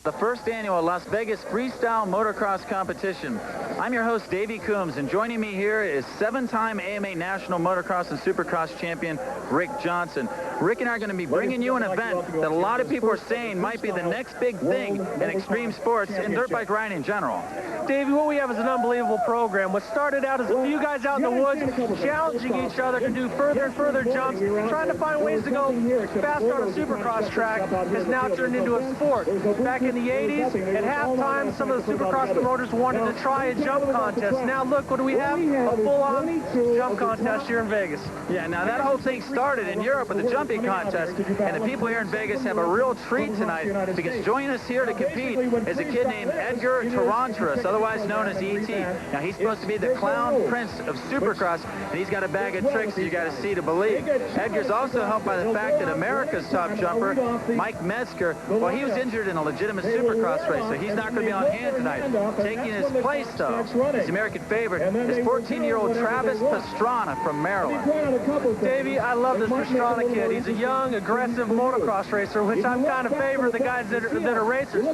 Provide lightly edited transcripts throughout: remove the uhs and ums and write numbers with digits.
The first annual Las Vegas Freestyle Motocross Competition. I'm your host, Davey Coombs, and joining me here is 7-time AMA National Motocross and Supercross champion, Rick Johnson. Rick and I are going to be bringing you an event that a lot of people are saying might be the next big thing in extreme sports and dirt bike riding in general. Davey, what we have is an unbelievable program. What started out as a few guys out in the woods challenging each other to do further and further jumps, trying to find ways to go faster on a supercross track, has now turned into a sport. Back in the 80s, at halftime, some of the supercross promoters wanted to try a jump contest. Now look, what do we have? A full-on jump contest here in Vegas. Yeah, now that whole thing started in Europe with the jumping contest, and the people here in Vegas have a real treat tonight, because joining us here to compete is a kid named Edgar Taranturas, otherwise known as E.T. Now, he's supposed to be the clown prince of Supercross, and he's got a bag of tricks that you got to see to believe. Edgar's also helped by the fact that America's top jumper, Mike Metzger, well, he was injured in a legitimate Supercross race, so he's not going to be on hand tonight. Taking his place, though, his American favorite, is 14-year-old Travis Pastrana from Maryland. Davey, I love this Pastrana kid. He's a young, aggressive motocross racer, which I'm kind of favor the guys that are racers.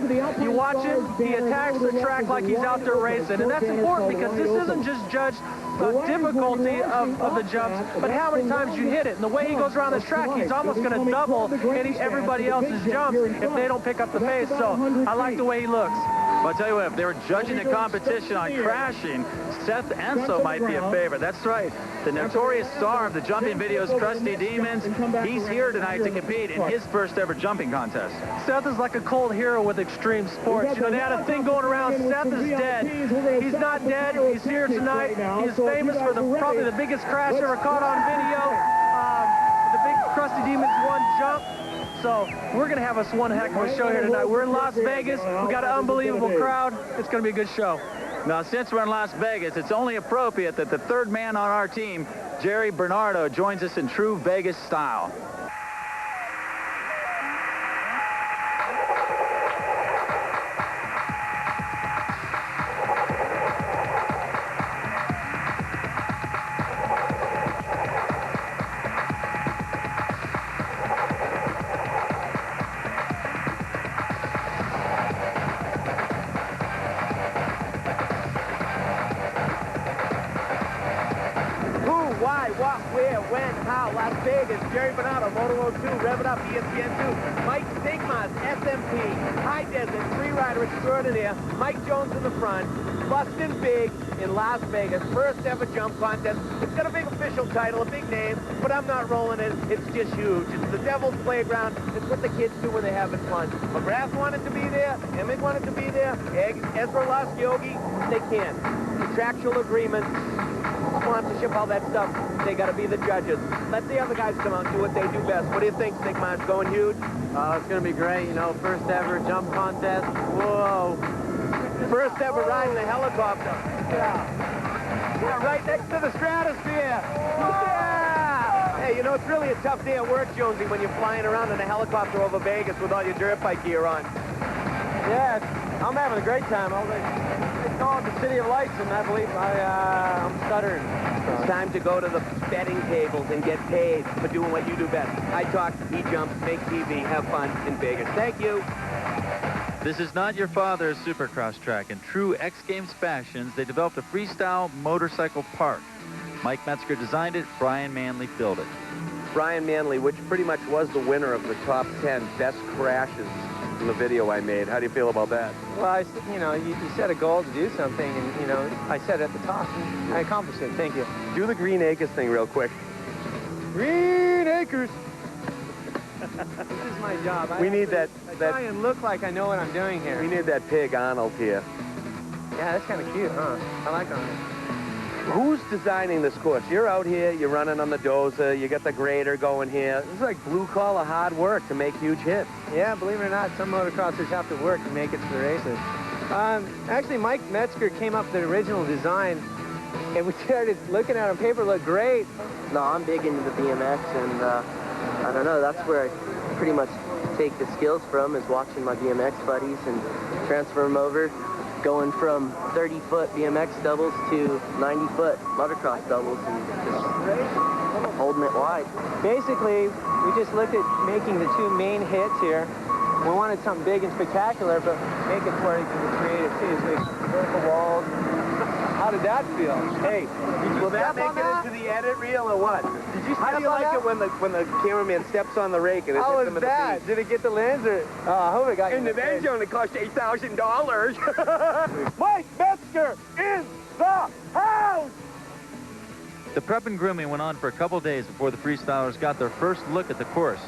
You watch him, he attacks the track like he's out there racing, and that's important because this isn't just judged the difficulty of the jumps, but how many times you hit it. And the way he goes around this track, he's almost going to double everybody else's jumps if they don't pick up the pace. So I like the way he looks. Well, I'll tell you what, if they were judging the competition on crashing, Seth Enso might be a favorite. That's right. The notorious star of the jumping videos, Krusty Demons, he's here tonight to compete in his first ever jumping contest. Seth is like a cold hero with extreme sports. You know, they had a thing going around, Seth is dead. He's not dead. He's here tonight. He's famous for probably the biggest crash ever caught on video. The big Krusty Demons one jump. So we're going to have us one heck of a show here tonight. We're in Las Vegas. We got an unbelievable crowd. It's going to be a good show. Now, since we're in Las Vegas, it's only appropriate that the third man on our team, Jerry Bernardo, joins us in true Vegas style. Las Vegas, Jerry Bernardo, Moto 02, Rev It Up, ESPN2, Mike Stigmas, SMP, High Desert, Freerider Extraordinaire, Mike Jones in the front, bustin' big in Las Vegas, first ever jump contest. It's got a big official title, a big name, but I'm not rolling it. It's just huge. It's the Devil's Playground. It's what the kids do when they're having fun. McGrath wanted to be there, Emmett wanted to be there, Ezra lost Yogi. They can't. Contractual agreements, sponsorship, all that stuff. They got to be the judges. Let the other guys come out and do what they do best. What do you think, Stigmas? Going huge? It's going to be great. You know, first ever jump contest. Whoa. First ever ride in a helicopter. Yeah, right next to the stratosphere. Yeah. Hey, you know, it's really a tough day at work, Jonesy, when you're flying around in a helicopter over Vegas with all your dirt bike gear on. Yeah, I'm having a great time. They call it the City of Lights, and I believe I'm stuttering. It's time to go to the betting tables and get paid for doing what you do best. I talk, he jumps, make TV, have fun in Vegas. Thank you. This is not your father's Supercross track. In true X Games fashions, they developed a freestyle motorcycle park. Mike Metzger designed it, Brian Manley built it. Brian Manley, which pretty much was the winner of the top 10 best crashes in the video I made. How do you feel about that? Well, you know, you set a goal to do something, and, you know, I set it at the top, and I accomplished it. Thank you. Do the Green Acres thing real quick. Green Acres! This is my job. We need that... I try and look like I know what I'm doing here. We need that pig Arnold here. Yeah, that's kind of cute, huh? I like Arnold. Who's designing this course? You're out here, you're running on the dozer, you got the grader going here. This is like blue-collar hard work to make huge hits. Yeah, believe it or not, some motocrossers have to work to make it to the races. Actually, Mike Metzger came up with the original design, and we started looking at it on paper. It looked great. No, I'm big into the BMX, and I don't know, that's where I pretty much take the skills from, is watching my BMX buddies and transfer them over. Going from 30-foot BMX doubles to 90-foot motocross doubles and just holding it wide. Basically, we just looked at making the two main hits here, We wanted something big and spectacular, but make it where he can be creative too. So he can vertical walls. How did that feel? Hey, will that make it into the edit reel or what? Did you How do you like it when the cameraman steps on the rake and it How hits him was in the that? face? Did it get the lens or? I hope it got you. And the bench only cost $8,000. Mike Metzger in the house! The prep and grooming went on for a couple days before the freestylers got their first look at the course.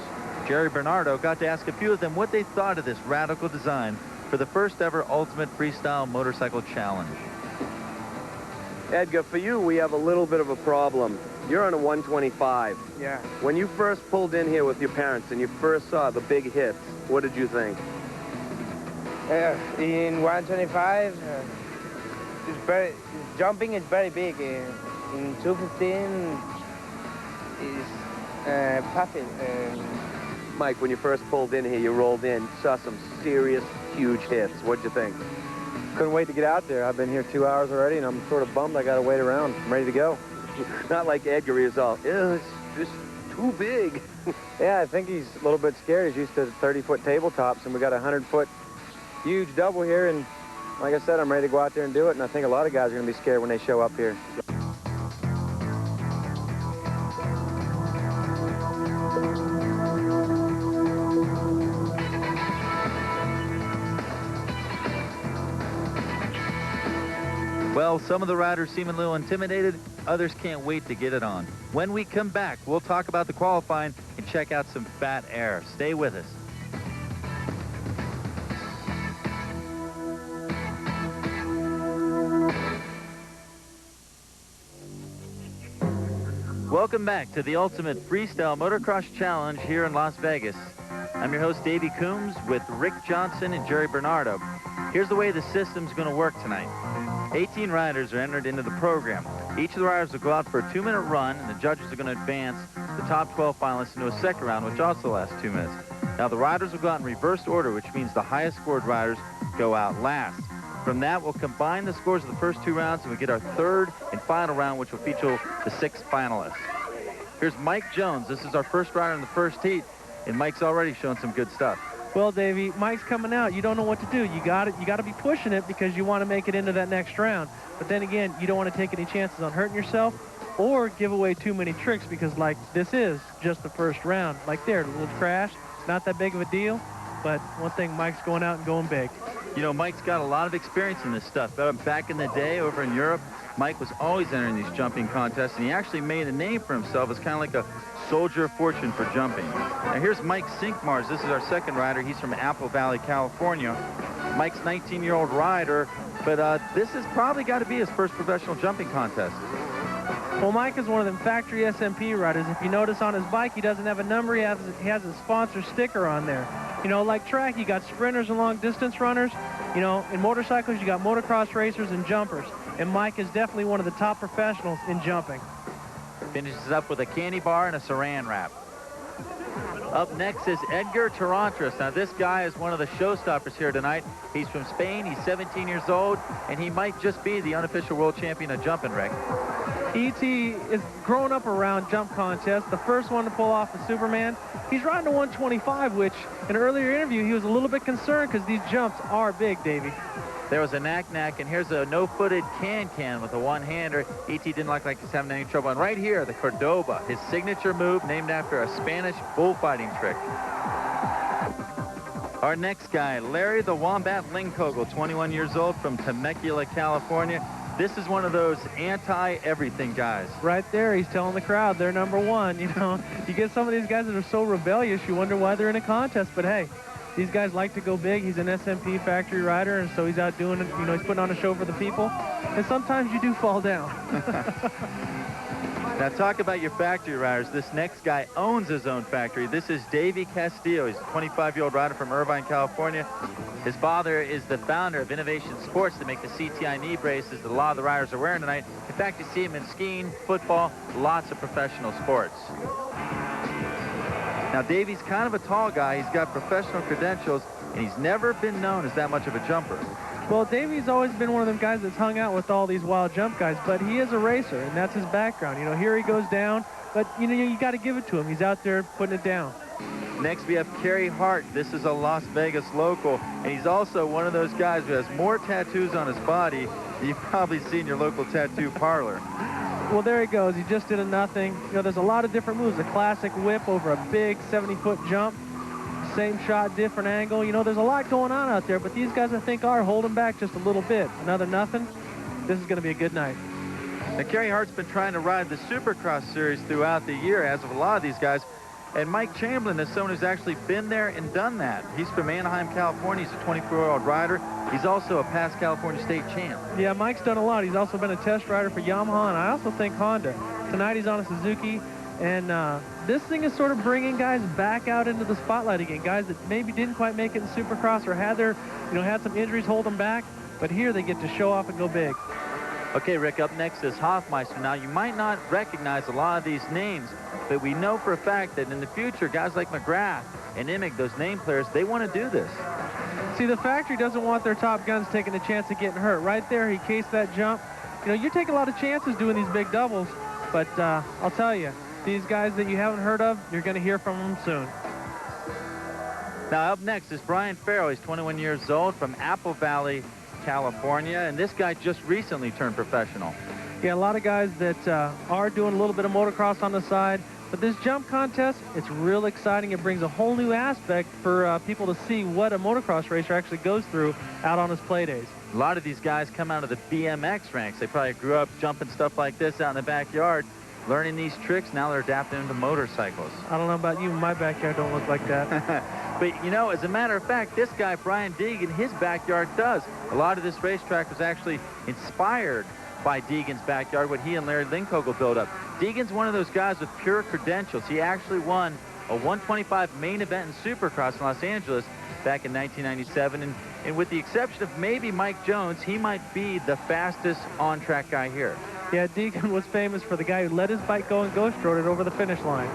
Jerry Bernardo got to ask a few of them what they thought of this radical design for the first ever Ultimate Freestyle Motorcycle Challenge. Edgar, for you, we have a little bit of a problem. You're on a 125. Yeah. When you first pulled in here with your parents and you first saw the big hits, what did you think? In 125, jumping is very big. In 215, is puffing. Mike, when you first pulled in here, you rolled in, saw some serious, huge hits. What'd you think? Couldn't wait to get out there. I've been here 2 hours already, and I'm sort of bummed I got to wait around. I'm ready to go. Not like Edgar, he's all, ew, it's just too big. Yeah, I think he's a little bit scared. He's used to 30-foot tabletops, and we got a 100-foot huge double here. And like I said, I'm ready to go out there and do it. And I think a lot of guys are going to be scared when they show up here. Well, some of the riders seem a little intimidated. Others can't wait to get it on. When we come back, we'll talk about the qualifying and check out some fat air. Stay with us. Welcome back to the Ultimate Freestyle Motocross Challenge here in Las Vegas. I'm your host, Davey Coombs, with Rick Johnson and Jerry Bernardo. Here's the way the system's going to work tonight. 18 riders are entered into the program. Each of the riders will go out for a 2-minute run, and the judges are going to advance the top 12 finalists into a second round, which also lasts 2 minutes. Now, the riders will go out in reversed order, which means the highest scored riders go out last. From that, we'll combine the scores of the first 2 rounds, and we get our third and final round, which will feature the 6 finalists. Here's Mike Jones. This is our first rider in the first heat, and Mike's already shown some good stuff. Well, Davey, Mike's coming out. You don't know what to do. You got to be pushing it because you want to make it into that next round. But then again, you don't want to take any chances on hurting yourself or give away too many tricks because, like, this is just the first round. Like there, a little crash, not that big of a deal. But one thing, Mike's going out and going big. You know, Mike's got a lot of experience in this stuff. Back in the day over in Europe, Mike was always entering these jumping contests, and he actually made a name for himself as kind of like a soldier of fortune for jumping. Now here's Mike Sinkmars. This is our second rider. He's from Apple Valley, California. Mike's 19-year-old rider, but this has probably got to be his first professional jumping contest. Well, Mike is one of them factory SMP riders. If you notice on his bike, he doesn't have a number. He has a sponsor sticker on there. You know, like track, you got sprinters and long-distance runners. You know, in motorcycles, you got motocross racers and jumpers. And Mike is definitely one of the top professionals in jumping. Finishes up with a candy bar and a saran wrap. Up next is Edgar Tarantaras. Now, this guy is one of the showstoppers here tonight. He's from Spain. He's 17 years old, and he might just be the unofficial world champion of jumping, Rick. E.T. is growing up around jump contests. The first one to pull off the Superman. He's riding a 125, which in an earlier interview, he was a little bit concerned because these jumps are big, Davey. There was a knack-knack, and here's a no-footed can-can with a one-hander. E.T. didn't look like he's having any trouble. And right here, the Cordoba, his signature move named after a Spanish bullfighting trick. Our next guy, Larry the Wombat Lingkogel, 21 years old, from Temecula, California. This is one of those anti-everything guys. Right there, he's telling the crowd they're number one. You know, you get some of these guys that are so rebellious, you wonder why they're in a contest. But hey, these guys like to go big. He's an SMP factory rider, and so he's out doing it. You know, he's putting on a show for the people. And sometimes you do fall down. Now, talk about your factory riders. This next guy owns his own factory. This is Davey Castillo. He's a 25-year-old rider from Irvine, California. His father is the founder of Innovation Sports to make the CTI knee braces that a lot of the riders are wearing tonight. In fact, you see him in skiing, football, lots of professional sports. Now, Davey's kind of a tall guy. He's got professional credentials, and he's never been known as that much of a jumper. Well, Davey's always been one of them guys that's hung out with all these wild jump guys, but he is a racer, and that's his background. You know, here he goes down, but, you know, you got to give it to him. He's out there putting it down. Next, we have Kerry Hart. This is a Las Vegas local, and he's also one of those guys who has more tattoos on his body than you've probably seen in your local tattoo parlor. Well, there he goes. He just did a nothing. You know, there's a lot of different moves. A classic whip over a big 70-foot jump. Same shot, different angle. You know, there's a lot going on out there, but these guys, I think, are holding back just a little bit. Another nothing. This is going to be a good night. Now, Kerry Hart's been trying to ride the Supercross series throughout the year, as of a lot of these guys. And Mike Chamberlain is someone who's actually been there and done that. He's from Anaheim, California. He's a 24-year-old rider. He's also a past California state champ. Yeah, Mike's done a lot. He's also been a test rider for Yamaha, and I also think Honda. Tonight he's on a Suzuki, and this thing is sort of bringing guys back out into the spotlight again. Guys that maybe didn't quite make it in Supercross or had had some injuries hold them back, but here they get to show off and go big. Okay, Rick, up next is Hoffmeister. Now, you might not recognize a lot of these names, but we know for a fact that in the future, guys like McGrath and Emig, those name players, they want to do this. See, the factory doesn't want their top guns taking a chance of getting hurt. Right there, he cased that jump. You know, you're taking a lot of chances doing these big doubles, but I'll tell you, these guys that you haven't heard of, you're going to hear from them soon. Now, up next is Brian Farrell. He's 21 years old from Apple Valley, California, and this guy just recently turned professional. Yeah, a lot of guys that are doing a little bit of motocross on the side, but this jump contest, it's real exciting. It brings a whole new aspect for people to see what a motocross racer actually goes through out on his play days. A lot of these guys come out of the BMX ranks. They probably grew up jumping stuff like this out in the backyard, learning these tricks. Now they're adapting into motorcycles. I don't know about you, my backyard don't look like that. But, you know, as a matter of fact, this guy, Brian Deegan, his backyard does. A lot of this racetrack was actually inspired by Deegan's backyard, what he and Larry Linkogel built up. Deegan's one of those guys with pure credentials. He actually won a 125 main event in Supercross in Los Angeles back in 1997. And with the exception of maybe Mike Jones, he might be the fastest on-track guy here. Yeah, Deegan was famous for the guy who let his bike go and ghost rode it over the finish line.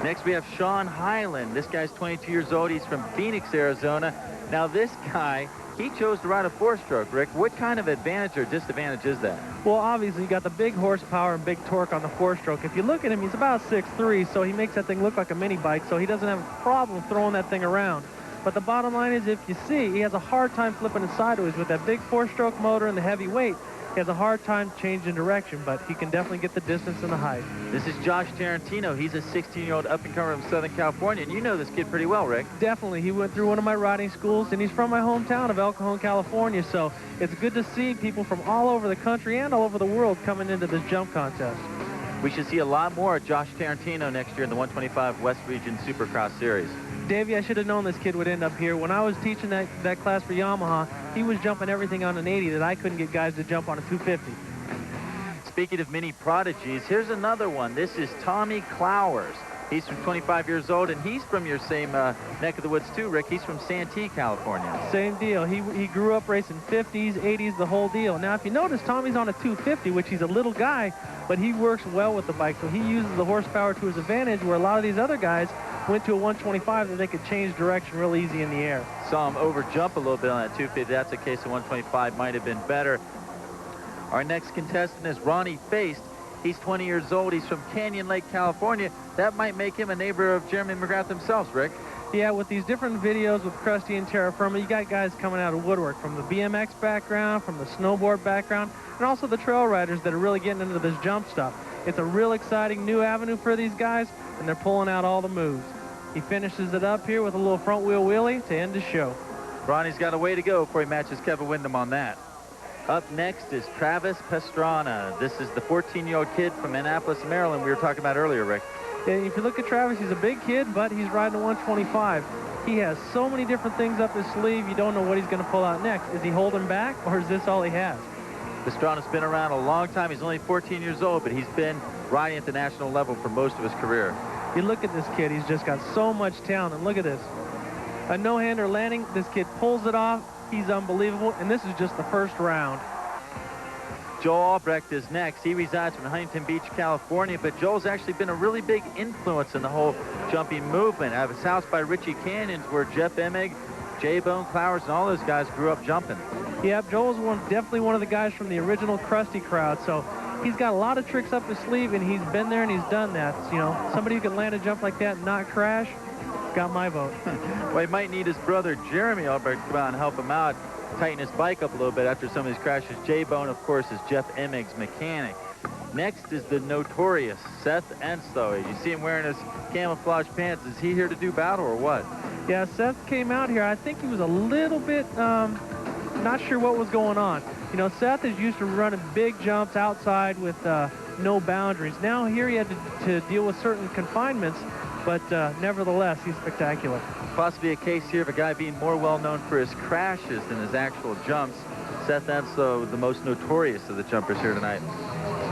Next, we have Sean Hyland. This guy's 22 years old. He's from Phoenix, Arizona. Now, this guy, he chose to ride a four-stroke, Rick. What kind of advantage or disadvantage is that? Well, obviously, you got the big horsepower and big torque on the four-stroke. If you look at him, he's about 6'3", so he makes that thing look like a mini bike, so he doesn't have a problem throwing that thing around. But the bottom line is, if you see, he has a hard time flipping it sideways with that big four-stroke motor and the heavy weight. He has a hard time changing direction, but he can definitely get the distance and the height. This is Josh Tarantino. He's a 16-year-old up-and-comer from Southern California, and you know this kid pretty well, Rick. Definitely. He went through one of my riding schools, and he's from my hometown of El Cajon, California, so it's good to see people from all over the country and all over the world coming into this jump contest. We should see a lot more of Josh Tarantino next year in the 125 West Region Supercross Series. Davey, I should have known this kid would end up here. When I was teaching that class for Yamaha, he was jumping everything on an 80 that I couldn't get guys to jump on a 250. Speaking of mini prodigies, here's another one. This is Tommy Clowers. He's from 25 years old, and he's from your same neck of the woods too, Rick. He's from Santee, California. Same deal. He grew up racing 50s, 80s, the whole deal. Now, if you notice, Tommy's on a 250, which he's a little guy, but he works well with the bike, so he uses the horsepower to his advantage, where a lot of these other guys went to a 125 that they could change direction real easy in the air. Saw him over jump a little bit on that 250. That's a case of 125 might have been better. Our next contestant is Ronnie Feist. He's 20 years old. He's from Canyon Lake, California. That might make him a neighbor of Jeremy McGrath themselves, Rick. Yeah, with these different videos with Krusty and Terra Firma, you got guys coming out of woodwork from the BMX background, from the snowboard background, and also the trail riders that are really getting into this jump stuff. It's a real exciting new avenue for these guys, and they're pulling out all the moves. He finishes it up here with a little front wheel wheelie to end the show. Ronnie's got a way to go before he matches Kevin Windham on that. Up next is Travis Pastrana. This is the 14-year-old kid from Annapolis, Maryland we were talking about earlier, Rick. And if you look at Travis, he's a big kid, but he's riding a 125. He has so many different things up his sleeve, you don't know what he's going to pull out next. Is he holding back, or is this all he has? Pastrana's been around a long time. He's only 14 years old, but he's been riding at the national level for most of his career. You look at this kid, he's just got so much talent, and look at this. A no-hander landing, this kid pulls it off. He's unbelievable, and this is just the first round. Joel Albrecht is next. He resides from Huntington Beach, California, but Joel's actually been a really big influence in the whole jumping movement. Out of his house by Ritchie Canyons, where Jeff Emig, J-Bone Clowers, and all those guys grew up jumping. Yep, Joel's definitely one of the guys from the original Krusty crowd, so he's got a lot of tricks up his sleeve, and he's been there and he's done that. You know, somebody who can land a jump like that and not crash, got my vote. Well, he might need his brother Jeremy Albright to come out and help him out, tighten his bike up a little bit after some of these crashes. J-Bone, of course, is Jeff Emmig's mechanic. Next is the notorious Seth Enslow. You see him wearing his camouflage pants. Is he here to do battle or what? Yeah, Seth came out here. I think he was a little bit not sure what was going on. You know, Seth is used to running big jumps outside with no boundaries. Now here he had to deal with certain confinements, but nevertheless, he's spectacular. Possibly a case here of a guy being more well-known for his crashes than his actual jumps. Seth Enslow, the most notorious of the jumpers here tonight.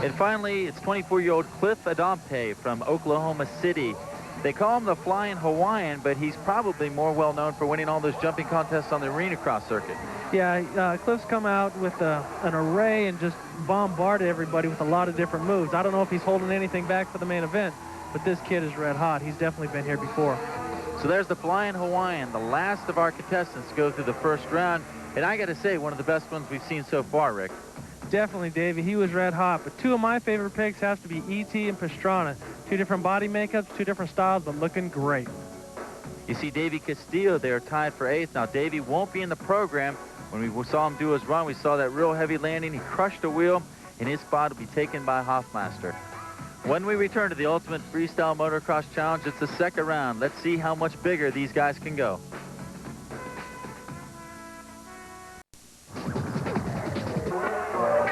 And finally, it's 24-year-old Cliff Adampe from Oklahoma City. They call him the Flying Hawaiian, but he's probably more well-known for winning all those jumping contests on the arena cross circuit. Yeah, Cliff's come out with an array and just bombarded everybody with a lot of different moves. I don't know if he's holding anything back for the main event, but this kid is red hot. He's definitely been here before. So there's the Flying Hawaiian, the last of our contestants to go through the first round. And I got to say, one of the best ones we've seen so far, Rick. Definitely, Davey. He was red hot. But two of my favorite picks have to be E.T. and Pastrana. Two different body makeups, two different styles, but looking great. You see Davey Castillo there tied for 8th. Now, Davey won't be in the program. When we saw him do his run, we saw that real heavy landing. He crushed a wheel, and his spot will be taken by Hoffmaster. When we return to the Ultimate Freestyle Motocross Challenge, it's the second round. Let's see how much bigger these guys can go.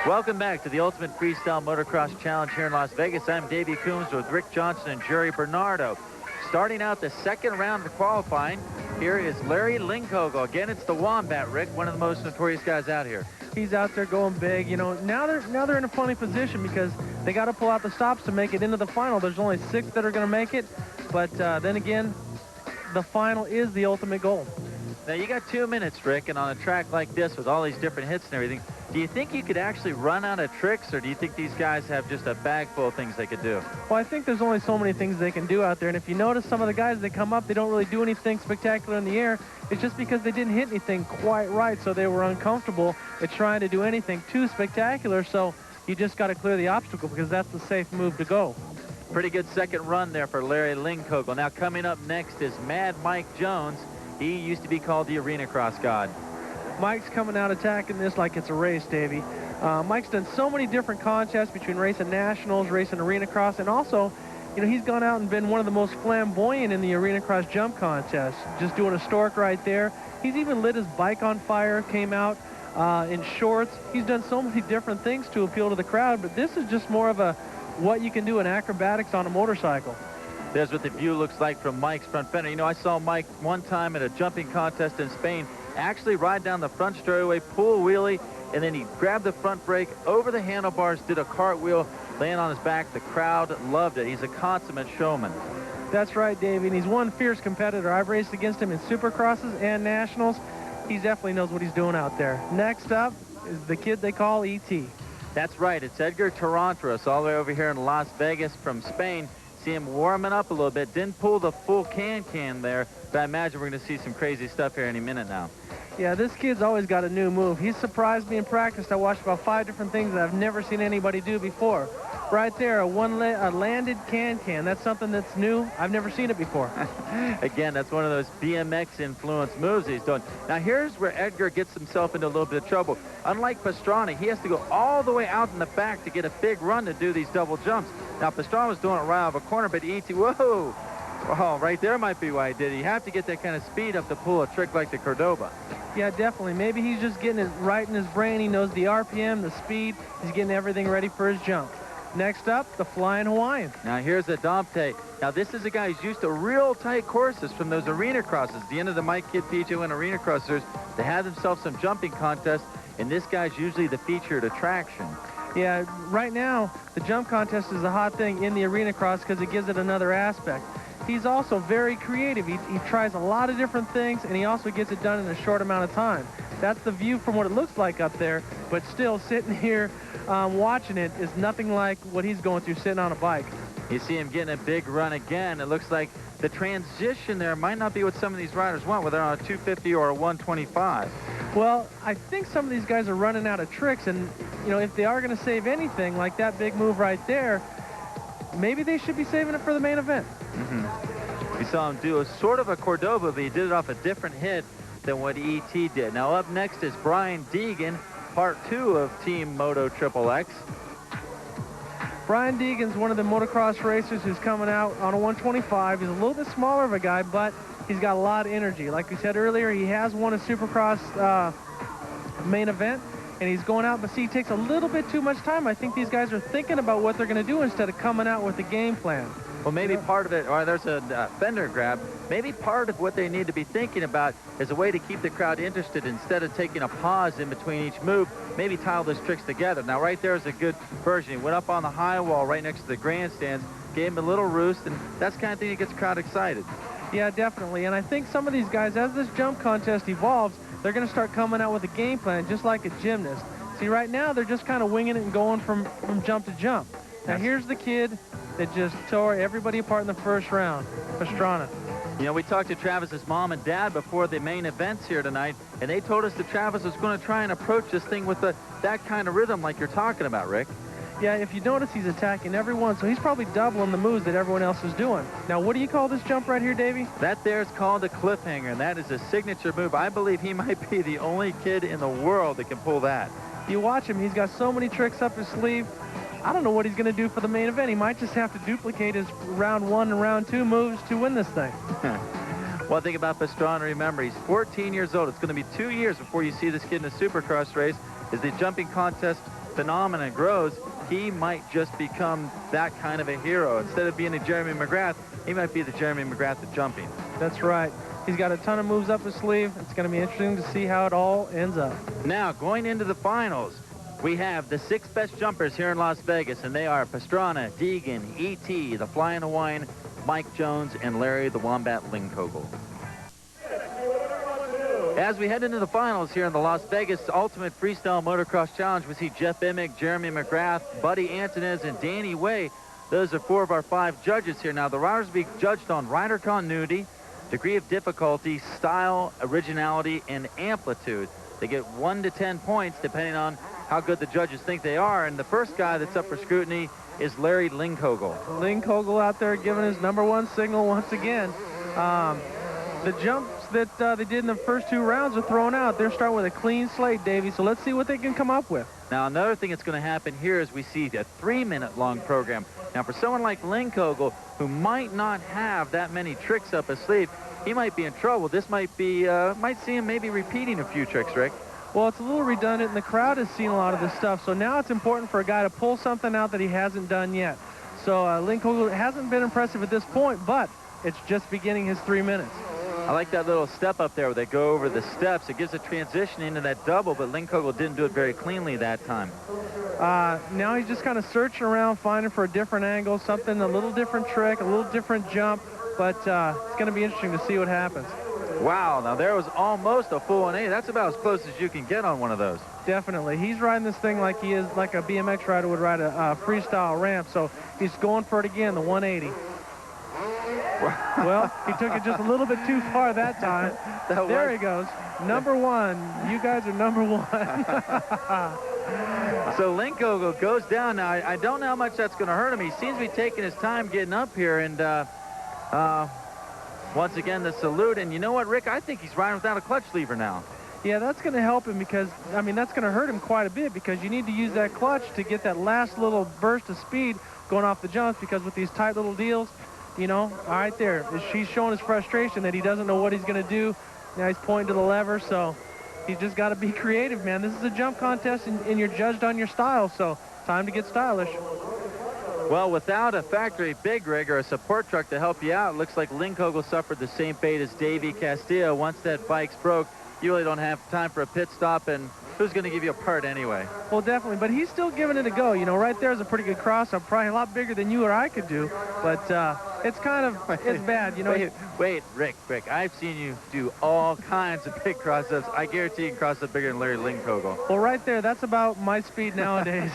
Welcome back to the Ultimate Freestyle Motocross Challenge here in Las Vegas. I'm Davey Coombs with Rick Johnson and Jerry Bernardo. Starting out the second round of qualifying, here is Larry Linkogel. Again, it's the Wombat, Rick, one of the most notorious guys out here. He's out there going big. You know, now they're in a funny position because they got to pull out the stops to make it into the final. There's only 6 that are going to make it, but then again, the final is the ultimate goal. Now, you got 2 minutes, Rick, and on a track like this with all these different hits and everything, do you think you could actually run out of tricks, or do you think these guys have just a bag full of things they could do? Well, I think there's only so many things they can do out there, and if you notice some of the guys that come up, they don't really do anything spectacular in the air. It's just because they didn't hit anything quite right, so they were uncomfortable at trying to do anything too spectacular, so you just got to clear the obstacle because that's the safe move to go. Pretty good second run there for Larry Linkogel. Now, coming up next is Mad Mike Jones. He used to be called the Arena Cross God. Mike's coming out attacking this like it's a race, Davey. Mike's done so many different contests between racing nationals, racing arena cross, and also, you know, he's gone out and been one of the most flamboyant in the arena cross jump contest. Just doing a stork right there. He's even lit his bike on fire, came out in shorts. He's done so many different things to appeal to the crowd, but this is just more of a what you can do in acrobatics on a motorcycle. There's what the view looks like from Mike's front fender. You know, I saw Mike one time at a jumping contest in Spain actually ride down the front straightaway, pull a wheelie, and then he grabbed the front brake over the handlebars, did a cartwheel, laying on his back. The crowd loved it. He's a consummate showman. That's right, Davey, and he's one fierce competitor. I've raced against him in supercrosses and nationals. He definitely knows what he's doing out there. Next up is the kid they call E.T. That's right. It's Edgar Tarantaras, all the way over here in Las Vegas from Spain. See him warming up a little bit. Didn't pull the full can there, but I imagine we're going to see some crazy stuff here any minute now. Yeah, this kid's always got a new move. He's surprised me in practice. I watched about 5 different things that I've never seen anybody do before. Right there, a landed can. That's something that's new. I've never seen it before. Again, that's one of those BMX-influenced moves he's doing. Now, here's where Edgar gets himself into a little bit of trouble. Unlike Pastrana, he has to go all the way out in the back to get a big run to do these double jumps. Now, Pastrana was doing it right out of a corner, but E.T., whoa! Oh, right there might be why he did it. You have to get that kind of speed up to pull a trick like the Cordoba. Yeah, definitely. Maybe he's just getting it right in his brain. He knows the RPM, the speed. He's getting everything ready for his jump. Next up, the Flying Hawaiian. Now, here's Adampe. Now, this is a guy who's used to real tight courses from those arena crosses. The end of the Mike Kidd PJ1 arena crossers, they have themselves some jumping contests, and this guy's usually the featured attraction. Yeah, right now, the jump contest is a hot thing in the arena cross because it gives it another aspect. He's also very creative. He tries a lot of different things, and he also gets it done in a short amount of time. That's the view from what it looks like up there, but still sitting here watching it is nothing like what he's going through sitting on a bike. You see him getting a big run again. It looks like the transition there might not be what some of these riders want, whether on a 250 or a 125. Well, I think some of these guys are running out of tricks, and, you know, if they are going to save anything, like that big move right there, maybe they should be saving it for the main event. We saw him do a sort of a Cordova, but he did it off a different hit than what E.T. did. Now up next is Brian Deegan, part 2 of Team Moto XXX. Brian Deegan's one of the motocross racers who's coming out on a 125. He's a little bit smaller of a guy, but he's got a lot of energy. Like we said earlier, he has won a Supercross main event, and he's going out, but see, he takes a little bit too much time. I think these guys are thinking about what they're going to do instead of coming out with a game plan. Well, maybe part of it, or there's a fender grab, maybe part of what they need to be thinking about is a way to keep the crowd interested instead of taking a pause in between each move, maybe tie all those tricks together. Now, right there is a good version. He went up on the high wall right next to the grandstands, gave him a little roost, and that's the kind of thing that gets the crowd excited. Yeah, definitely. And I think some of these guys, as this jump contest evolves, they're going to start coming out with a game plan, just like a gymnast. See, right now, they're just kind of winging it and going from jump to jump. Now, here's the kid that just tore everybody apart in the first round, Pastrana. You know, we talked to Travis's mom and dad before the main events here tonight, and they told us that Travis was going to try and approach this thing with that kind of rhythm like you're talking about, Rick. Yeah, if you notice, he's attacking everyone, so he's probably doubling the moves that everyone else is doing. Now, what do you call this jump right here, Davey? That there is called a cliffhanger, and that is a signature move. I believe he might be the only kid in the world that can pull that. You watch him, he's got so many tricks up his sleeve. I don't know what he's going to do for the main event. He might just have to duplicate his round 1 and round 2 moves to win this thing. One thing about Pastrana, remember, he's 14 years old. It's going to be 2 years before you see this kid in a Supercross race. As the jumping contest phenomenon grows, he might just become that kind of a hero. Instead of being a Jeremy McGrath, he might be the Jeremy McGrath of jumping. That's right. He's got a ton of moves up his sleeve. It's going to be interesting to see how it all ends up. Now, going into the finals, we have the 6 best jumpers here in Las Vegas, and they are Pastrana, Deegan, E.T., the Flying Hawaiian, Mike Jones, and Larry the Wombat Lindkogel. As we head into the finals here in the Las Vegas Ultimate Freestyle Motocross Challenge, we see Jeff Emig, Jeremy McGrath, Buddy Antunez, and Danny Way. Those are 4 of our 5 judges here. Now, the riders will be judged on rider continuity, degree of difficulty, style, originality, and amplitude. They get 1 to 10 points depending on how good the judges think they are. And the first guy that's up for scrutiny is Larry Lindkogel. Lindkogel out there giving his #1 signal once again. The jumps that they did in the first 2 rounds are thrown out. They're starting with a clean slate, Davey, so let's see what they can come up with. Now, another thing that's going to happen here is we see a 3-minute-long program. Now, for someone like Lindkogel, who might not have that many tricks up his sleeve, he might be in trouble. This might see him maybe repeating a few tricks, Rick. Well, it's a little redundant, and the crowd has seen a lot of this stuff, so now it's important for a guy to pull something out that he hasn't done yet. So Lindkogel hasn't been impressive at this point, but it's just beginning his 3 minutes. I like that little step up there where they go over the steps. It gives a transition into that double, but Lindkogel didn't do it very cleanly that time. Now he's just kind of searching around, finding for a different angle, something, a little different trick, a little different jump, but it's going to be interesting to see what happens. Wow, now there was almost a full 180. That's about as close as you can get on one of those. Definitely. He's riding this thing like he is, like a BMX rider would ride a freestyle ramp, so he's going for it again, the 180. Well, he took it just a little bit too far that time. There he goes. #1. You guys are #1. So Lindkogel goes down. Now, I don't know how much that's going to hurt him. He seems to be taking his time getting up here, and once again, the salute. And you know what, Rick? I think he's riding without a clutch lever now. Yeah, that's going to help him because, I mean, that's going to hurt him quite a bit because you need to use that clutch to get that last little burst of speed going off the jumps, because with these tight little deals, you know, all right there, he's showing his frustration that he doesn't know what he's going to do. Now he's pointing to the lever, so he's just got to be creative, man. This is a jump contest, and you're judged on your style, so time to get stylish. Well, without a factory big rig or a support truck to help you out, looks like Lindkogel suffered the same fate as Davey Castillo. Once that bike's broke, you really don't have time for a pit stop, and who's going to give you a part anyway? Well, definitely, but he's still giving it a go. You know, right there is a pretty good cross-up, probably a lot bigger than you or I could do, but it's kind of, it's bad, you know. Wait, Rick, I've seen you do all kinds of big cross-ups. I guarantee you can cross up bigger than Larry Lindkogel. Well, right there, that's about my speed nowadays.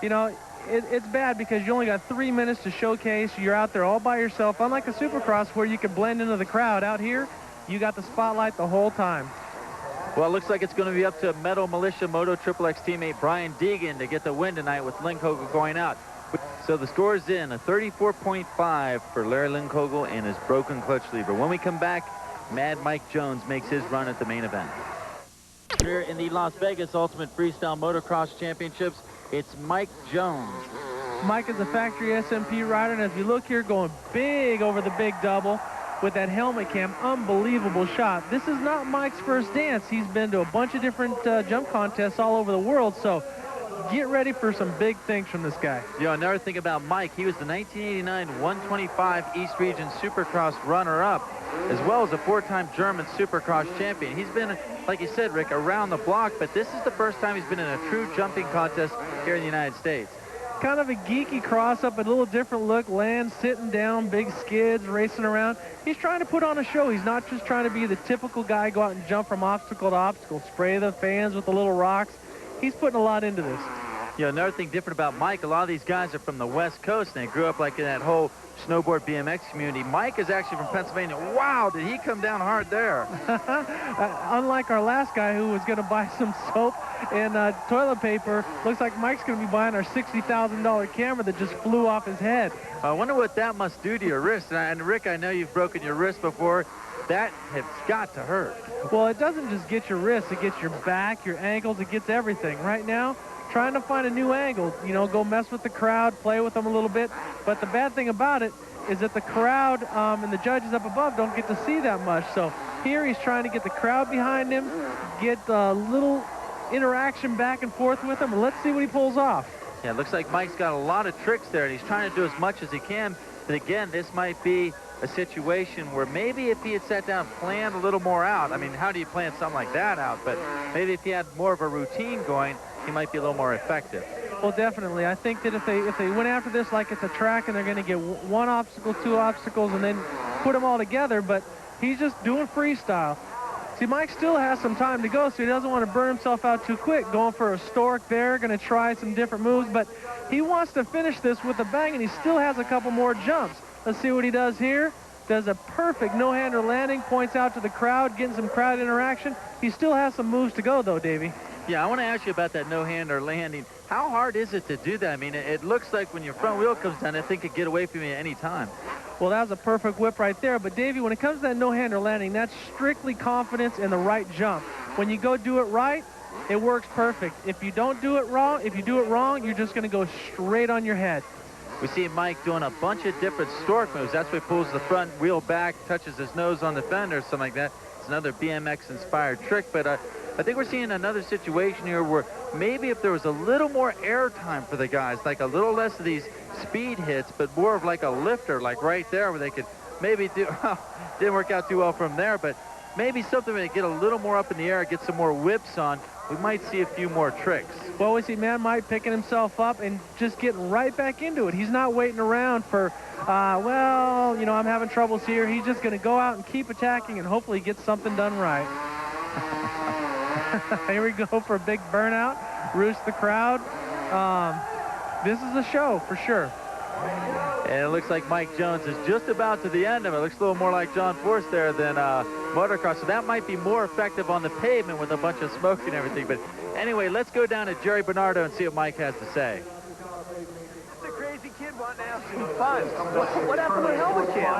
You know, it's bad because you only got 3 minutes to showcase. You're out there all by yourself, unlike a Supercross where you can blend into the crowd. Out here, you got the spotlight the whole time. Well, it looks like it's going to be up to Metal Militia Moto XXX teammate Brian Deegan to get the win tonight with Lindkogel going out. So the score is in, a 34.5 for Larry Lindkogel and his broken clutch lever. When we come back, Mad Mike Jones makes his run at the main event. Here in the Las Vegas Ultimate Freestyle Motocross Championships, it's Mike Jones. Mike is a factory SMP rider, and as you look here, going big over the big double with that helmet cam, unbelievable shot. This is not Mike's first dance. He's been to a bunch of different jump contests all over the world, so get ready for some big things from this guy. You know, another thing about Mike, he was the 1989 125 East Region Supercross runner-up, as well as a 4-time German Supercross champion. He's been, like you said, Rick, around the block, but this is the first time he's been in a true jumping contest here in the United States. Kind of a geeky cross-up, a little different look, land sitting down, big skids, racing around. He's trying to put on a show. He's not just trying to be the typical guy, go out and jump from obstacle to obstacle, spray the fans with the little rocks. He's putting a lot into this. You know, another thing different about Mike, a lot of these guys are from the West Coast, and they grew up like in that whole snowboard BMX community. Mike is actually from Pennsylvania. Wow, did he come down hard there? Unlike our last guy who was going to buy some soap and toilet paper, looks like Mike's going to be buying our $60,000 camera that just flew off his head. I wonder what that must do to your wrist. And Rick, I know you've broken your wrist before. That has got to hurt. Well, it doesn't just get your wrist. It gets your back, your ankles. It gets everything. Right now, trying to find a new angle, you know, go mess with the crowd, play with them a little bit. But the bad thing about it is that the crowd and the judges up above don't get to see that much. So here he's trying to get the crowd behind him, get a little interaction back and forth with him, and let's see what he pulls off. Yeah, it looks like Mike's got a lot of tricks there, and he's trying to do as much as he can. But again, this might be a situation where maybe if he had sat down and planned a little more out, I mean, how do you plan something like that out? But maybe if he had more of a routine going, he might be a little more effective. Well, definitely. I think that if they went after this like it's a track and they're going to get one obstacle, two obstacles, and then put them all together, but he's just doing freestyle. See, Mike still has some time to go, so he doesn't want to burn himself out too quick. Going for a stork there, going to try some different moves, but he wants to finish this with a bang, and he still has a couple more jumps. Let's see what he does here. Does a perfect no-hander landing, points out to the crowd, getting some crowd interaction. He still has some moves to go, though, Davey. Yeah, I want to ask you about that no-hander landing. How hard is it to do that? I mean, it looks like when your front wheel comes down, that thing could get away from you at any time. Well, that was a perfect whip right there. But, Davey, when it comes to that no-hander landing, that's strictly confidence in the right jump. When you go do it right, it works perfect. If you don't do it wrong, if you do it wrong, you're just going to go straight on your head. We see Mike doing a bunch of different stork moves. That's why he pulls the front wheel back, touches his nose on the fender, something like that. It's another BMX-inspired trick, but I think we're seeing another situation here where maybe if there was a little more air time for the guys, like a little less of these speed hits, but more of like a lifter, like right there, where they could maybe do, didn't work out too well from there, but maybe something where they get a little more up in the air, get some more whips on, we might see a few more tricks. Well, we see Mad Mike picking himself up and just getting right back into it. He's not waiting around for, well, you know, I'm having troubles here. He's just going to go out and keep attacking and hopefully get something done right. Here we go for a big burnout. Roost the crowd. This is a show for sure. And it looks like Mike Jones is just about to the end of it. It looks a little more like John Force there than motocross. So that might be more effective on the pavement with a bunch of smoke and everything. But anyway, let's go down to Jerry Bernardo and see what Mike has to say. The crazy kid wanting to have some fun. What happened to the helmet cam?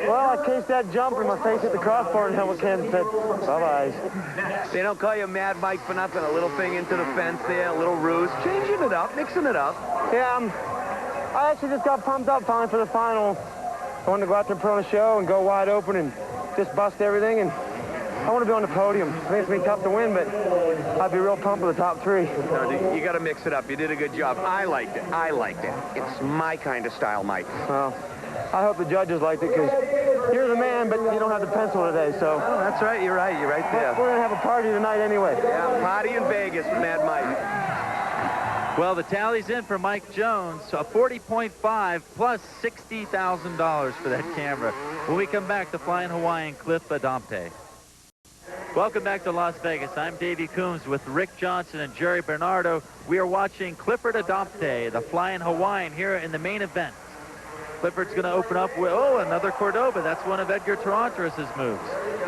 Well, I cased that jump and my face hit the crossbar and helmet cam said, bye-bye. They don't call you Mad Mike for nothing. A little thing into the fence there, a little ruse. Changing it up, mixing it up. Yeah, I actually just got pumped up finally for the final. I wanted to go out there and put on a show and go wide open and just bust everything. And I want to be on the podium. I think it's going to be tough to win, but I'd be real pumped with the top three. No, dude, you got to mix it up. You did a good job. I liked it. I liked it. It's my kind of style, Mike. Well, I hope the judges liked it because you're the man, but you don't have the pencil today, so. Oh, that's right. You're right. You're right there. We're going to have a party tonight anyway. Yeah, party in Vegas with Mad Mike. Well, the tally's in for Mike Jones, a 40.5 plus $60,000 for that camera. When we come back, the Flying Hawaiian Cliff Adamte. Welcome back to Las Vegas. I'm Davey Coombs with Rick Johnson and Jerry Bernardo. We are watching Clifford Adamte, the Flying Hawaiian, here in the main event. Clifford's going to open up with, oh, another Cordoba. That's one of Edgar Taranturas' moves.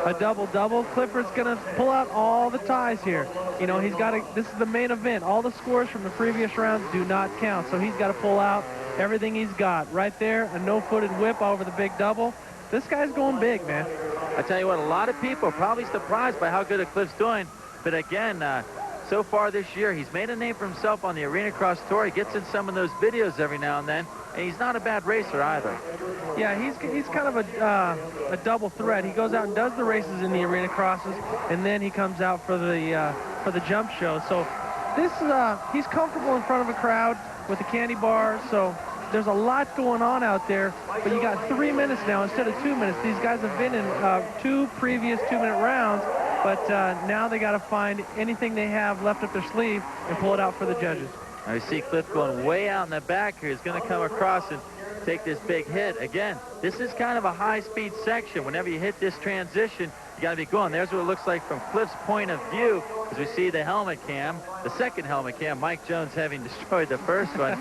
a double-double. Clifford's going to pull out all the ties here. You know, he's got to, this is the main event. All the scores from the previous rounds do not count, so he's got to pull out everything he's got. Right there, a no-footed whip over the big double. This guy's going big, man. I tell you what, a lot of people are probably surprised by how good a Cliff's doing. But again, so far this year, he's made a name for himself on the Arena Cross Tour. He gets in some of those videos every now and then, and he's not a bad racer either. Yeah, he's kind of a double threat. He goes out and does the races in the Arena Crosses, and then he comes out for the jump show. So this he's comfortable in front of a crowd with the candy bar. So there's a lot going on out there, but you got 3 minutes now instead of 2 minutes. These guys have been in 2 previous 2-minute rounds, but now they got to find anything they have left up their sleeve and pull it out for the judges. Now you see Cliff going way out in the back here. He's going to come across and take this big hit. Again, this is kind of a high-speed section. Whenever you hit this transition, you got to be going. There's what it looks like from Cliff's point of view as we see the helmet cam, the second helmet cam, Mike Jones having destroyed the first one.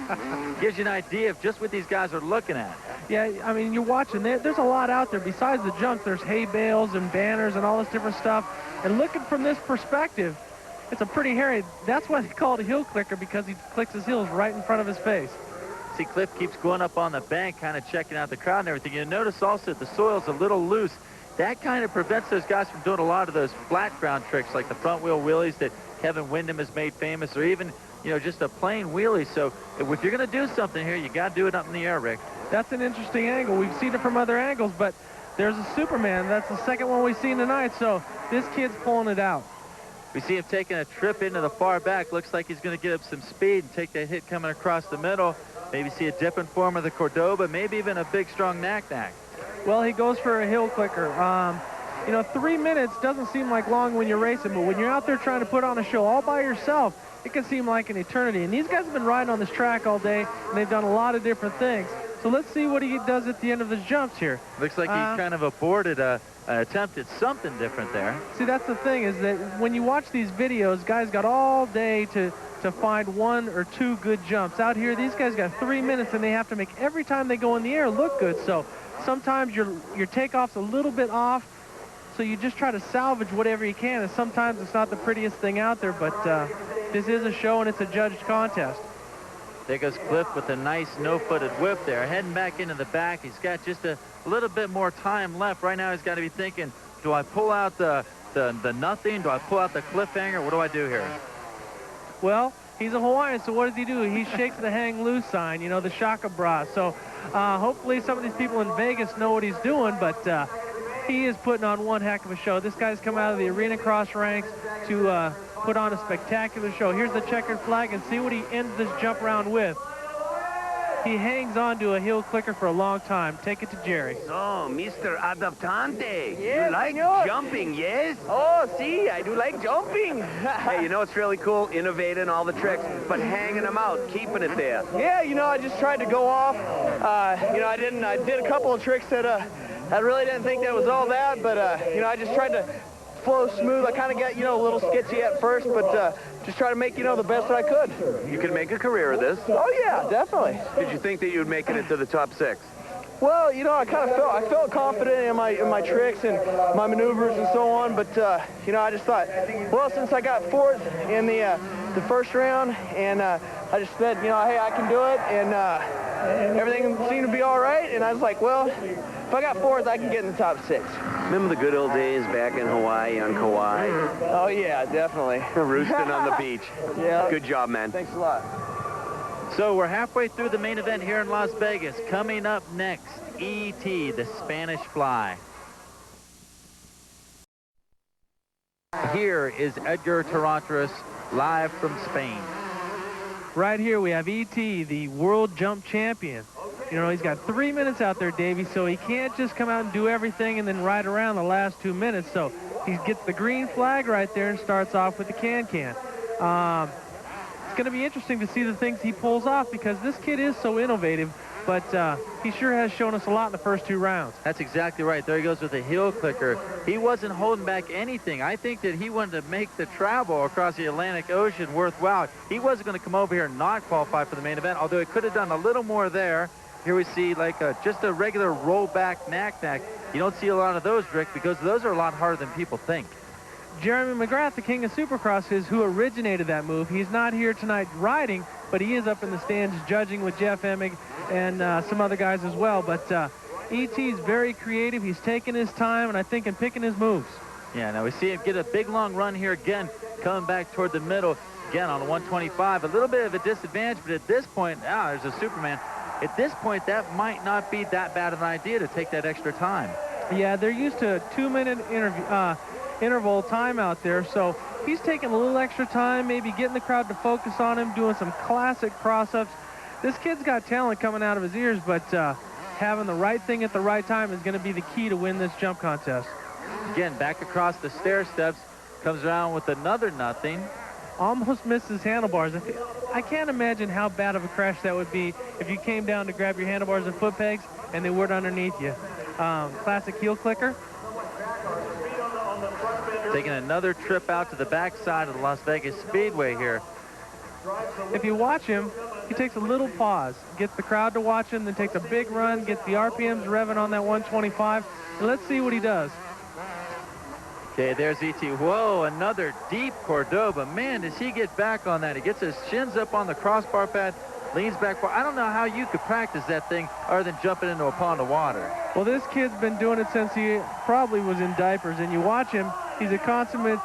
Gives you an idea of just what these guys are looking at. Yeah, I mean, you're watching. There's a lot out there. Besides the jumps, there's hay bales and banners and all this different stuff. And looking from this perspective, it's a pretty hairy. That's why they call it a heel clicker, because he clicks his heels right in front of his face. See, Cliff keeps going up on the bank, kind of checking out the crowd and everything. You'll notice also the soil's a little loose. That kind of prevents those guys from doing a lot of those flat ground tricks like the front wheel wheelies that Kevin Windham has made famous, or even, you know, just a plain wheelie. So if you're going to do something here, you got to do it up in the air, Rick. That's an interesting angle. We've seen it from other angles, but there's a Superman. That's the second one we've seen tonight, so this kid's pulling it out. We see him taking a trip into the far back. Looks like he's going to get up some speed and take that hit coming across the middle. Maybe see a different form of the Cordoba, maybe even a big, strong knack-knack. Well, he goes for a heel clicker. You know, 3 minutes doesn't seem like long when you're racing, but when you're out there trying to put on a show all by yourself, it can seem like an eternity. And these guys have been riding on this track all day, and they've done a lot of different things. So let's see what he does at the end of his jumps here. Looks like he kind of aborted an attempt at something different there. See, that's the thing, is that when you watch these videos, guys got all day to find 1 or 2 good jumps. Out here, these guys got 3 minutes, and they have to make every time they go in the air look good. So sometimes your takeoff's a little bit off, so you just try to salvage whatever you can, and sometimes it's not the prettiest thing out there, but this is a show and it's a judged contest. There goes Cliff with a nice no-footed whip there. Heading back into the back. He's got just a little bit more time left. Right now he's got to be thinking, do I pull out the nothing? Do I pull out the cliffhanger? What do I do here? Well, he's a Hawaiian, so what does he do? He shakes the hang loose sign, you know, the shaka bra. So hopefully some of these people in Vegas know what he's doing, but he is putting on one heck of a show. This guy's come out of the Arena Cross ranks to put on a spectacular show. Here's the checkered flag, and see what he ends this jump round with. He hangs on to a heel clicker for a long time. Take it to Jerry. So, Mr. Adaptante, Yes, you like senor. jumping, yes? Oh, see, I do like jumping. Hey, you know what's really cool? Innovating all the tricks, but hanging them out, keeping it there. Yeah, you know, I just tried to go off. You know, I did a couple of tricks that I really didn't think that was all that, but you know, I just tried to flow smooth. I kind of got, you know, a little sketchy at first, but just try to make, you know, the best that I could. You could make a career of this. Oh yeah, definitely. Did you think that you'd make it into the top 6? Well, you know, I felt confident in my tricks and my maneuvers and so on, but you know, I just thought, well, since I got 4th in the first round, and I just said, you know, hey, I can do it, and everything seemed to be all right, and I was like, well, if I got 4th, I can get in the top 6. Remember the good old days back in Hawaii on Kauai? Oh yeah, definitely. Roosting on the beach. Yeah. Good job, man. Thanks a lot. So we're halfway through the main event here in Las Vegas. Coming up next, E.T., the Spanish Fly. Here is Edgar Tarantaras live from Spain. Right here we have E.T., the world jump champion. You know, he's got 3 minutes out there, Davey, so he can't just come out and do everything and then ride around the last 2 minutes. So he gets the green flag right there and starts off with the can-can. It's going to be interesting to see the things he pulls off, because this kid is so innovative, but he sure has shown us a lot in the first 2 rounds. That's exactly right. There he goes with a heel clicker. He wasn't holding back anything. I think that he wanted to make the travel across the Atlantic Ocean worthwhile. He wasn't going to come over here and not qualify for the main event, although he could have done a little more there. Here we see like just a regular rollback knack-knack. You don't see a lot of those, Rick, because those are a lot harder than people think. Jeremy McGrath, the king of Supercross, is who originated that move. He's not here tonight riding, but he is up in the stands judging with Jeff Emig and some other guys as well. But E.T.'s very creative. He's taking his time, and I think in picking his moves. Yeah, now we see him get a big long run here again, coming back toward the middle again on 125. A little bit of a disadvantage, but at this point, there's a Superman. At this point, that might not be that bad of an idea to take that extra time. Yeah, they're used to a 2-minute interval time out there, so he's taking a little extra time, maybe getting the crowd to focus on him, doing some classic cross-ups. This kid's got talent coming out of his ears, but having the right thing at the right time is going to be the key to win this jump contest. Again, back across the stair steps, comes around with another nothing. Almost misses handlebars. I can't imagine how bad of a crash that would be if you came down to grab your handlebars and foot pegs and they weren't underneath you. Classic heel clicker. Taking another trip out to the backside of the Las Vegas Speedway here. If you watch him, he takes a little pause, gets the crowd to watch him, then takes a big run, gets the RPMs revving on that 125, and let's see what he does. Okay, there's E.T. Whoa, another deep Cordoba. Man, does he get back on that. He gets his shins up on the crossbar pad, leans back far. I don't know how you could practice that thing other than jumping into a pond of water. Well, this kid's been doing it since he probably was in diapers, and you watch him, he's a consummate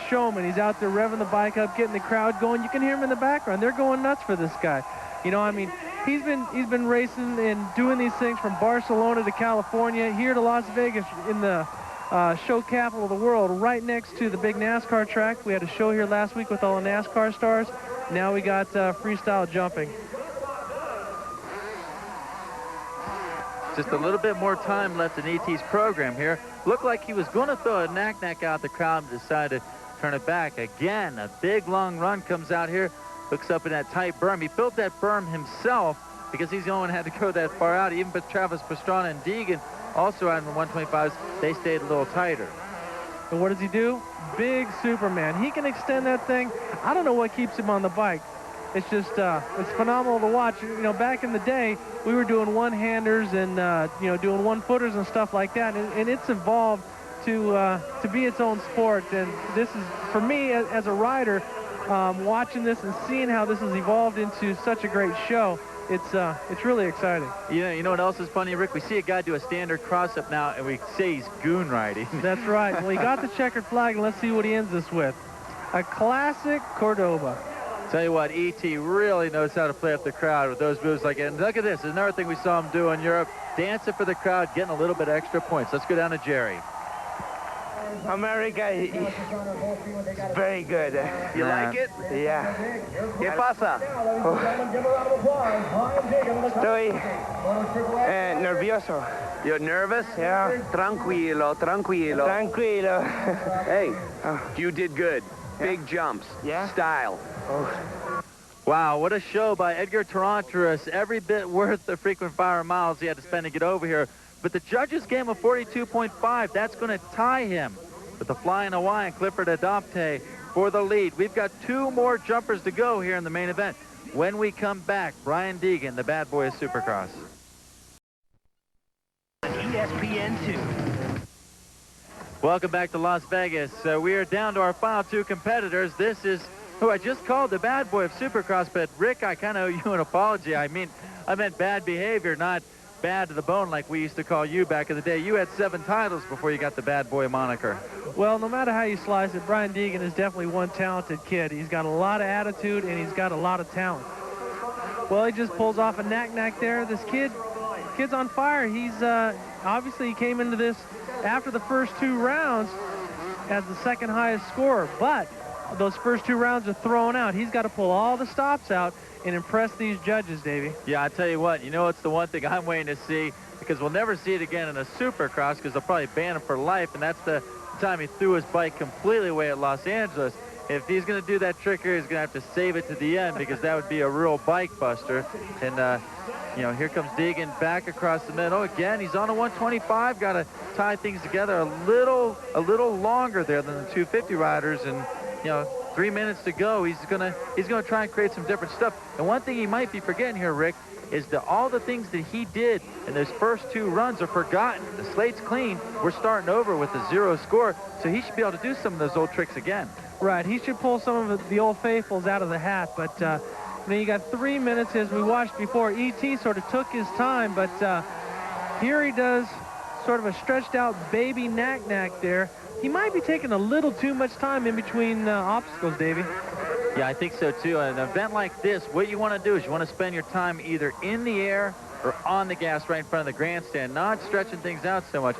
showman. He's out there revving the bike up, getting the crowd going. You can hear him in the background. They're going nuts for this guy. You know, I mean, he's been racing and doing these things from Barcelona to California, here to Las Vegas in the show capital of the world, right next to the big NASCAR track. We had a show here last week with all the NASCAR stars. Now we got freestyle jumping. Just a little bit more time left in E.T.'s program here. Looked like he was going to throw a knack-knack out the crowd and decided to turn it back. Again, a big long run comes out here, hooks up in that tight berm. He built that berm himself because he's the only one who had to go that far out. Even but Travis Pastrana and Deegan also out in the 125s, they stayed a little tighter. And what does he do? Big Superman. He can extend that thing. I don't know what keeps him on the bike. It's just, it's phenomenal to watch. You know, back in the day, we were doing one-handers and, you know, doing one-footers and stuff like that. And it's evolved to be its own sport. And this is, for me, as a rider, watching this and seeing how this has evolved into such a great show, it's really exciting. You know what else is funny, Rick? We see a guy do a standard cross-up now, and we say he's goon riding. That's right. Well, he got the checkered flag, and let's see what he ends this with. A classic Cordoba. Tell you what, E.T. really knows how to play up the crowd with those moves like that. And look at this. Another thing we saw him do in Europe, dancing for the crowd, getting a little bit extra points. Let's go down to Jerry. America is very good. You like it? Yeah. ¿Qué pasa? Estoy nervioso. You're nervous? Yeah. Tranquilo, tranquilo. Tranquilo. Hey, you did good. Big jumps. Yeah? Style. Wow, what a show by Edgar Taranturas. Every bit worth the frequent flyer miles he had to spend to get over here. But the judges gave him a 42.5. That's going to tie him with the Flying Hawaiian Clifford Adopte for the lead. We've got 2 more jumpers to go here in the main event. When we come back, Brian Deegan, the bad boy of Supercross. ESPN2. Welcome back to Las Vegas. We are down to our final 2 competitors. This is who I just called the bad boy of Supercross, but Rick, I kind of owe you an apology. I meant bad behavior, not bad to the bone like we used to call you back in the day. You had 7 titles before you got the bad boy moniker. Well, no matter how you slice it, Brian Deegan is definitely one talented kid. He's got a lot of attitude, and he's got a lot of talent. Well, he just pulls off a knack-knack there. This kid's on fire. He's obviously he came into this after the first 2 rounds as the second highest scorer, but those first 2 rounds are thrown out. He's got to pull all the stops out and impress these judges, Davey. Yeah, I tell you what, you know, it's the one thing I'm waiting to see, because we'll never see it again in a Supercross because they'll probably ban him for life, and that's the time he threw his bike completely away at Los Angeles. If he's going to do that trick here, he's going to have to save it to the end, because that would be a real bike buster. And, you know, here comes Deegan back across the middle. Again, he's on a 125, got to tie things together a little longer there than the 250 riders, and, you know, 3 minutes to go. He's gonna try and create some different stuff. And one thing he might be forgetting here, Rick, is that all the things that he did in those first 2 runs are forgotten. The slate's clean. We're starting over with a 0 score, so he should be able to do some of those old tricks again. Right, he should pull some of the old faithfuls out of the hat, but you know, you got 3 minutes, as we watched before. E.T. sort of took his time, but here he does sort of a stretched out baby knack-knack there. He might be taking a little too much time in between obstacles, Davey. Yeah, I think so too. An event like this, what you want to do is you want to spend your time either in the air or on the gas right in front of the grandstand, not stretching things out so much.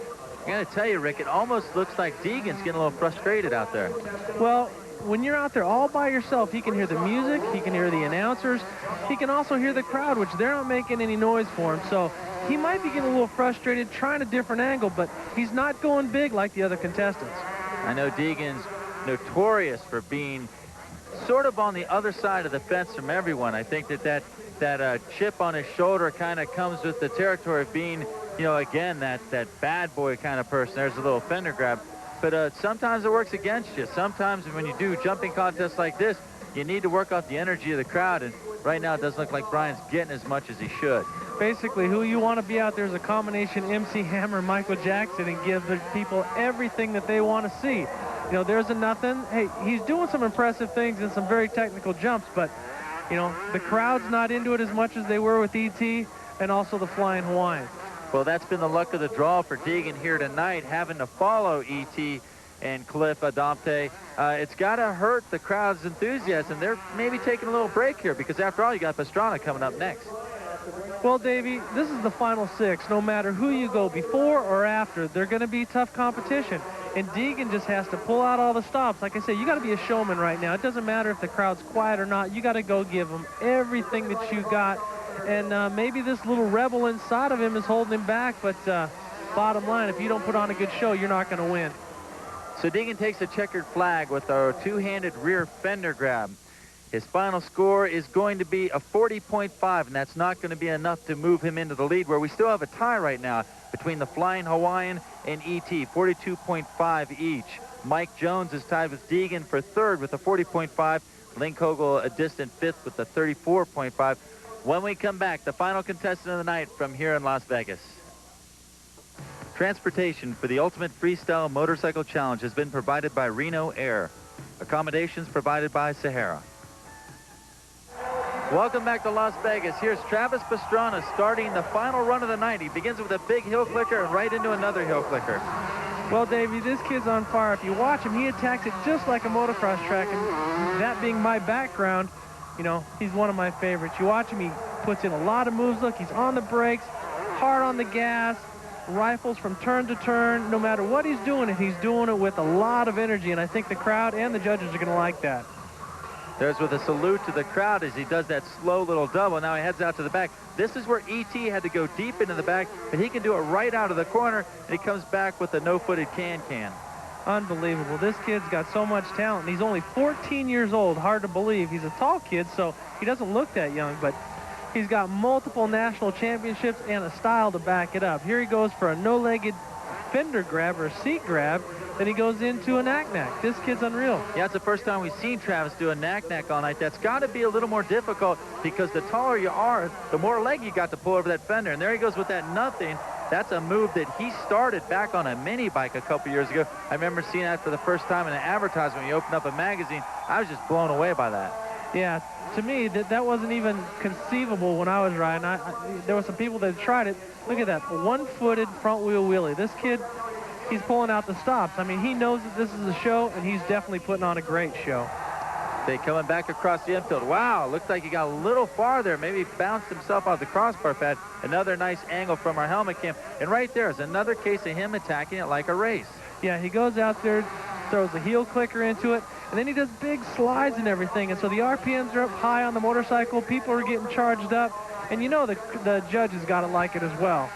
I got to tell you, Rick, it almost looks like Deegan's getting a little frustrated out there. Well, when you're out there all by yourself, he can hear the music, he can hear the announcers, he can also hear the crowd, which they're not making any noise for him. So he might be getting a little frustrated, trying a different angle, but he's not going big like the other contestants. I know Deegan's notorious for being sort of on the other side of the fence from everyone. I think that chip on his shoulder kind of comes with the territory of being, you know, again, that bad boy kind of person. There's a little fender grab. But sometimes it works against you. Sometimes when you do jumping contests like this, you need to work off the energy of the crowd. And right now it doesn't look like Brian's getting as much as he should. Basically, who you want to be out there is a combination MC Hammer, Michael Jackson, and give the people everything that they want to see. You know, there's a nothing. Hey, he's doing some impressive things and some very technical jumps, but, you know, the crowd's not into it as much as they were with E.T. and also the Flying Hawaiian. Well, that's been the luck of the draw for Deegan here tonight, having to follow E.T. and Cliff Adamte. It's got to hurt the crowd's enthusiasm. They're maybe taking a little break here because, after all, you got Pastrana coming up next. Well, Davey, this is the final 6. No matter who you go before or after, they're going to be tough competition. And Deegan just has to pull out all the stops. Like I said, you got to be a showman right now. It doesn't matter if the crowd's quiet or not. You got to go give them everything that you got. And maybe this little rebel inside of him is holding him back. But bottom line, if you don't put on a good show, you're not going to win. So Deegan takes a checkered flag with a 2-handed rear fender grab. His final score is going to be a 40.5, and that's not going to be enough to move him into the lead, where we still have a tie right now between the Flying Hawaiian and E.T., 42.5 each. Mike Jones is tied with Deegan for 3rd with a 40.5. Link Kogel a distant 5th with a 34.5. When we come back, the final contestant of the night from here in Las Vegas. Transportation for the Ultimate Freestyle Motorcycle Challenge has been provided by Reno Air. Accommodations provided by Sahara. Welcome back to Las Vegas. Here's Travis Pastrana starting the final run of the night. He begins with a big hill clicker and right into another hill clicker. Well, Davey, this kid's on fire. If you watch him, he attacks it just like a motocross track. And that being my background, you know, he's one of my favorites. You watch him, he puts in a lot of moves. Look, he's on the brakes, hard on the gas, rifles from turn to turn. No matter what he's doing it with a lot of energy. And I think the crowd and the judges are going to like that. There's with a salute to the crowd as he does that slow little double. Now he heads out to the back. This is where E.T. had to go deep into the back, but he can do it right out of the corner, and he comes back with a no-footed can-can. Unbelievable. This kid's got so much talent, and he's only 14 years old. Hard to believe. He's a tall kid, so he doesn't look that young, but he's got multiple national championships and a style to back it up. Here he goes for a no-legged fender grab or a seat grab. Then he goes into a knack-knack. This kid's unreal. Yeah, it's the first time we've seen Travis do a knack-knack all night. That's got to be a little more difficult because the taller you are, the more leg you got to pull over that fender. And there he goes with that nothing. That's a move that he started back on a mini bike a couple years ago. I remember seeing that for the first time in an advertisement when he opened up a magazine. I was just blown away by that. Yeah, to me, that wasn't even conceivable when I was riding. There were some people that tried it. Look at that, one-footed front wheel wheelie. This kid, he's pulling out the stops. I mean, he knows that this is a show, and he's definitely putting on a great show. They coming back across the infield. Wow, looks like he got a little farther. Maybe bounced himself off the crossbar pad. Another nice angle from our helmet cam. And right there is another case of him attacking it like a race. Yeah, he goes out there, throws a heel clicker into it, and then he does big slides and everything. And so the RPMs are up high on the motorcycle. People are getting charged up. And you know the judges got to like it as well.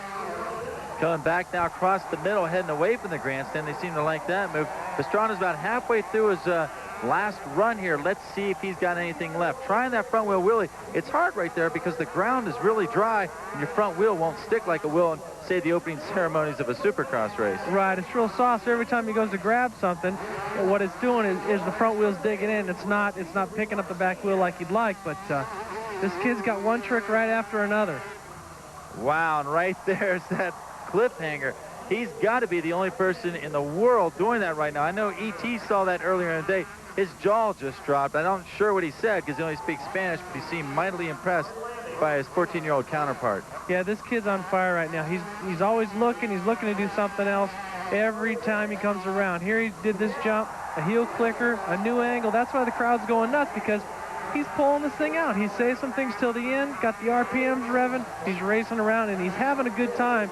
Coming back now across the middle, heading away from the grandstand. They seem to like that move. Pastrana's about halfway through his last run here. Let's see if he's got anything left. Trying that front wheel wheelie. It's hard right there because the ground is really dry and your front wheel won't stick like it will in, say, the opening ceremonies of a supercross race. Right, it's real soft. So every time he goes to grab something, what it's doing is the front wheel's digging in. It's not picking up the back wheel like you'd like, but This kid's got one trick right after another. Wow, and right there's that cliffhanger. He's got to be the only person in the world doing that right now. I know E.T. saw that earlier in the day. His jaw just dropped. I'm not sure what he said because he only speaks Spanish, but he seemed mightily impressed by his 14-year-old counterpart. Yeah, this kid's on fire right now. He's always looking. He's looking to do something else every time he comes around. Here he did this jump, a heel clicker, a new angle. That's why the crowd's going nuts, because he's pulling this thing out. He saves some things till the end, got the RPMs revving. He's racing around, and he's having a good time.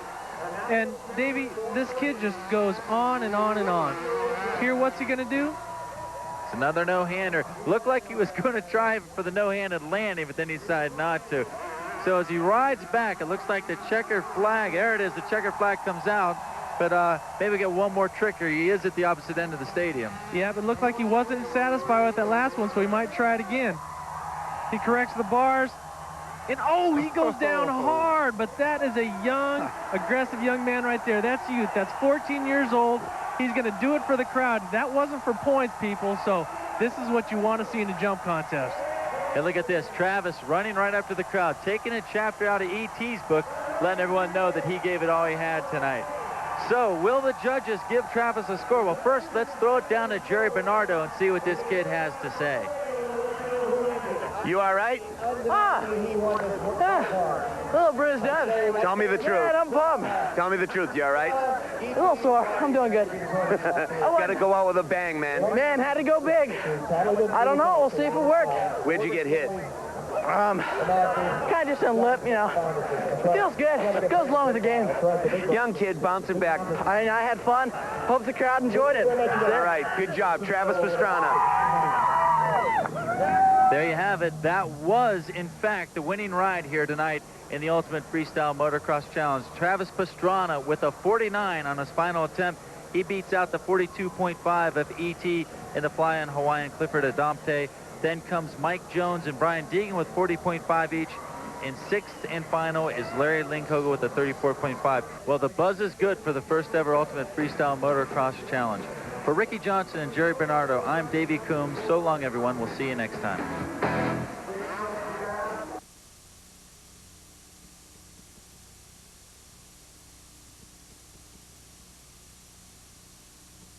And, Davey, this kid just goes on and on and on. Here, what's he going to do? It's another no-hander. Looked like he was going to try for the no-handed landing, but then he decided not to. So as he rides back, it looks like the checkered flag. There it is. The checkered flag comes out. But maybe get one more trick, or he is at the opposite end of the stadium. Yeah, but it looked like he wasn't satisfied with that last one, so he might try it again. He corrects the bars. And, oh, he goes down hard. But that is a young, aggressive young man right there. That's youth. That's 14 years old. He's going to do it for the crowd. That wasn't for points, people. So this is what you want to see in a jump contest. And look at this. Travis running right after the crowd, taking a chapter out of E.T.'s book, letting everyone know that he gave it all he had tonight. So will the judges give Travis a score? Well, first, let's throw it down to Jerry Bernardo and see what this kid has to say. You all right? A little bruised up. Tell me the truth. Man, I'm pumped. Tell me the truth. You all right? A little sore. I'm doing good. Got to go out with a bang, man. Man, had to go big. I don't know. We'll see if it works. Where'd you get hit? Kind of just in lip, you know. It feels good. It goes along with the game. Young kid bouncing back. I had fun. Hope the crowd enjoyed it. All right. Good job, Travis Pastrana. There you have it. That was, in fact, the winning ride here tonight in the Ultimate Freestyle Motocross Challenge. Travis Pastrana with a 49 on his final attempt. He beats out the 42.5 of E.T. in the fly-in Hawaiian Clifford Adamte. Then comes Mike Jones and Brian Deegan with 40.5 each. In sixth and final is Larry Linkhoga with a 34.5. Well, the buzz is good for the first ever Ultimate Freestyle Motocross Challenge. For Ricky Johnson and Jerry Bernardo, I'm Davey Coombs. So long, everyone. We'll see you next time.